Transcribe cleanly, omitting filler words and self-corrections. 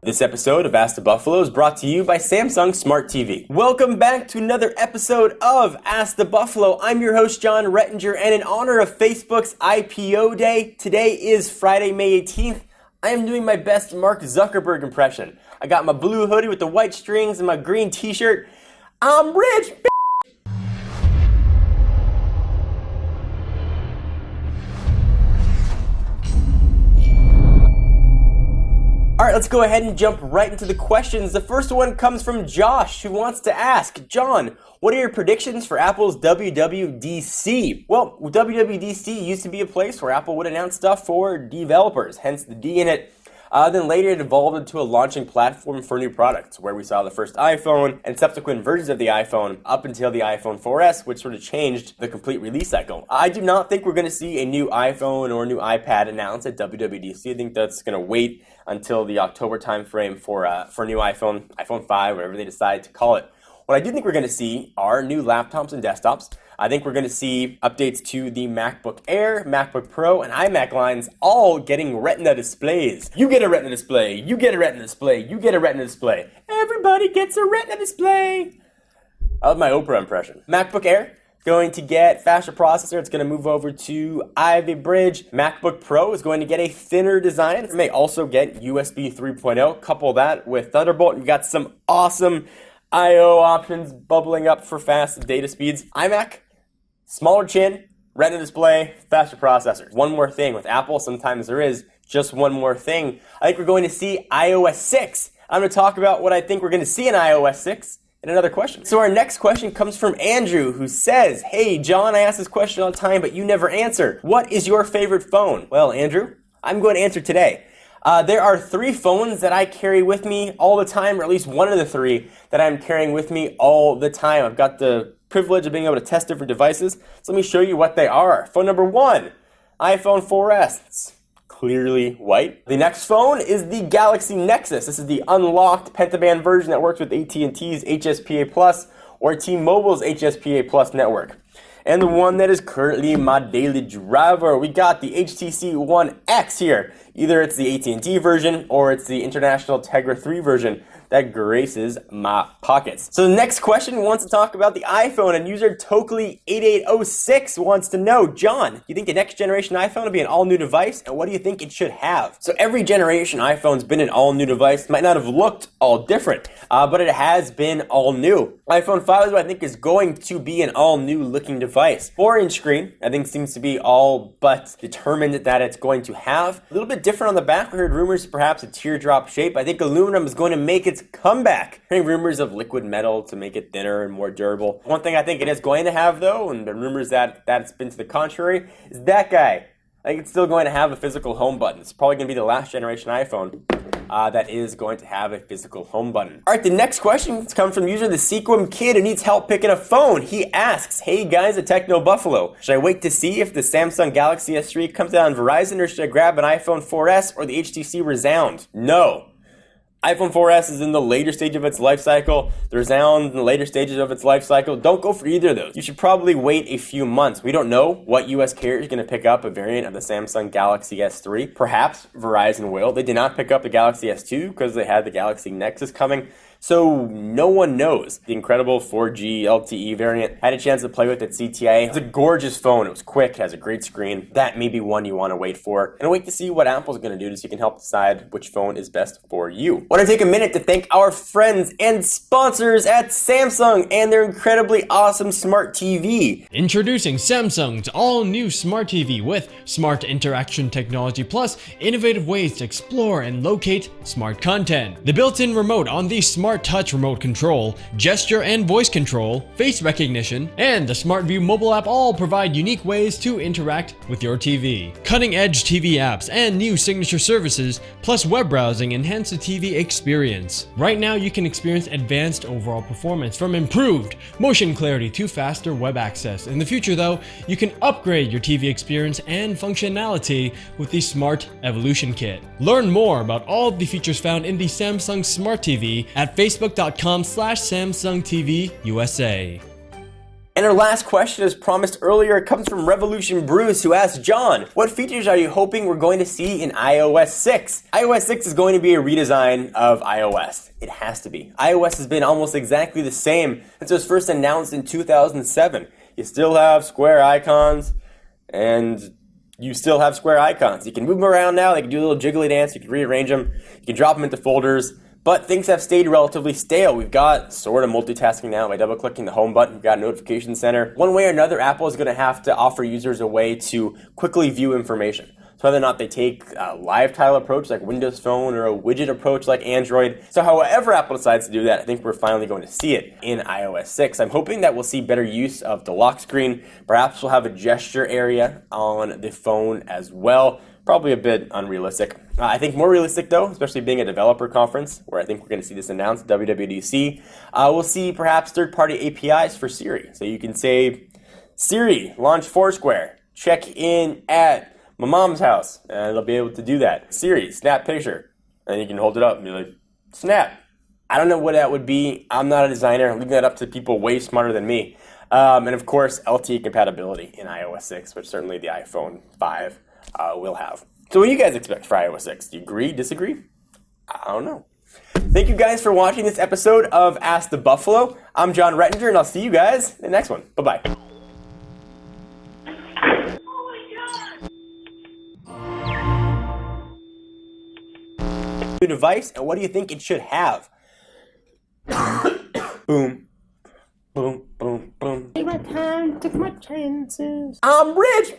This episode of Ask the Buffalo is brought to you by Samsung Smart TV. Welcome back to another episode of Ask the Buffalo. I'm your host, John Rettinger, and in honor of Facebook's IPO day, today is Friday, May 18th. I am doing my best Mark Zuckerberg impression. I got my blue hoodie with the white strings and my green t-shirt. I'm rich, b****. Alright, let's go ahead and jump right into the questions. The first one comes from Josh, who wants to ask, John, what are your predictions for Apple's WWDC? Well, WWDC used to be a place where Apple would announce stuff for developers, hence the D in it. Then later it evolved into a launching platform for new products, where we saw the first iPhone and subsequent versions of the iPhone up until the iPhone 4S, which sort of changed the complete release cycle. I do not think we're going to see a new iPhone or a new iPad announced at WWDC. I think that's going to wait until the October timeframe for a new iPhone, iPhone 5, whatever they decide to call it. What I do think we're going to see are new laptops and desktops. I think we're going to see updates to the MacBook Air, MacBook Pro, and iMac lines all getting Retina displays. You get a Retina display, you get a Retina display, you get a Retina display. Everybody gets a Retina display. I love my Oprah impression. MacBook Air, going to get faster processor. It's going to move over to Ivy Bridge. MacBook Pro is going to get a thinner design. It may also get USB 3.0. Couple that with Thunderbolt. You've got some awesome I/O options bubbling up for fast data speeds. iMac, smaller chin, Retina display, faster processors. One more thing with Apple, sometimes there is just one more thing. I think we're going to see iOS 6. I'm going to talk about what I think we're going to see in iOS 6 in another question. So our next question comes from Andrew, who says, hey, John, I ask this question all the time, but you never answer. What is your favorite phone? Well, Andrew, I'm going to answer today. There are 3 phones that I carry with me all the time, or at least one of the 3 that I'm carrying with me all the time. I've got the privilege of being able to test different devices, so let me show you what they are. Phone number 1, iPhone 4S. It's clearly white. The next phone is the Galaxy Nexus. This is the unlocked pentaband version that works with AT&T's HSPA Plus or T-Mobile's HSPA Plus network. And the one that is currently my daily driver, we got the HTC One X here. Either it's the AT&T version or it's the International Tegra 3 version that graces my pockets. So the next question wants to talk about the iPhone, and user Tokely8806 wants to know, John, do you think the next generation iPhone will be an all-new device, and what do you think it should have? So every generation iPhone's been an all-new device. Might not have looked all different, but it has been all new. iPhone 5 I think is going to be an all-new looking device. 4-inch screen, I think seems to be all but determined that it's going to have. A little bit different on the back. We heard rumors perhaps a teardrop shape. I think aluminum is going to make its comeback. Hearing rumors of liquid metal to make it thinner and more durable. One thing I think it is going to have though, and the rumors that it's been to the contrary, is that guy. I think it's still going to have a physical home button. It's probably going to be the last generation iPhone that is going to have a physical home button. All right, the next question comes from user the Sequim Kid who needs help picking a phone. He asks, hey guys at Techno Buffalo, should I wait to see if the Samsung Galaxy S3 comes out on Verizon, or should I grab an iPhone 4S or the HTC Resound? No. iPhone 4S is in the later stage of its life cycle. The Resound in the later stages of its life cycle. Don't go for either of those. You should probably wait a few months. We don't know what US carrier is going to pick up a variant of the Samsung Galaxy S3. Perhaps Verizon will. They did not pick up the Galaxy S2 because they had the Galaxy Nexus coming. So no one knows. The incredible 4G LTE variant, had a chance to play with at CTA. It's a gorgeous phone. It was quick, has a great screen. That may be one you want to wait for. And wait to see what Apple's going to do so you can help decide which phone is best for you. I want to take a minute to thank our friends and sponsors at Samsung and their incredibly awesome smart TV. Introducing Samsung's all-new smart TV with smart interaction technology plus innovative ways to explore and locate smart content. The built-in remote on the Smart Touch remote control, gesture and voice control, face recognition, and the Smart View mobile app all provide unique ways to interact with your TV. Cutting-edge TV apps and new signature services plus web browsing enhance the TV experience. Right now you can experience advanced overall performance from improved motion clarity to faster web access. In the future though, you can upgrade your TV experience and functionality with the Smart Evolution Kit. Learn more about all the features found in the Samsung Smart TV at facebook.com/SamsungTVUSA. And our last question, as promised earlier, comes from Revolution Bruce, who asks, John, what features are you hoping we're going to see in iOS 6? iOS 6 is going to be a redesign of iOS. It has to be. iOS has been almost exactly the same since it was first announced in 2007. You still have square icons, and you still have square icons. You can move them around now. They can do a little jiggly dance. You can rearrange them. You can drop them into folders. But things have stayed relatively stale. We've got sort of multitasking now by double-clicking the home button. We've got a notification center. One way or another, Apple is going to have to offer users a way to quickly view information. So whether or not they take a live tile approach like Windows Phone or a widget approach like Android. So however Apple decides to do that, I think we're finally going to see it in iOS 6. I'm hoping that we'll see better use of the lock screen. Perhaps we'll have a gesture area on the phone as well. Probably a bit unrealistic. I think more realistic though, especially being a developer conference where I think we're going to see this announced, WWDC, we'll see perhaps third-party APIs for Siri. So you can say, Siri, launch Foursquare, check in at my mom's house, and it'll be able to do that. Siri, snap picture, and you can hold it up and be like, snap. I don't know what that would be. I'm not a designer. I'm leaving that up to people way smarter than me. And of course, LTE compatibility in iOS 6, which certainly the iPhone 5 will have. So what do you guys expect for iOS 6? Do you agree, disagree? I don't know. Thank you guys for watching this episode of Ask the Buffalo. I'm John Rettinger, and I'll see you guys in the next one. Bye-bye. New device, and what do you think it should have? Boom. Boom, boom, boom. Take my time, take my chances. I'm rich,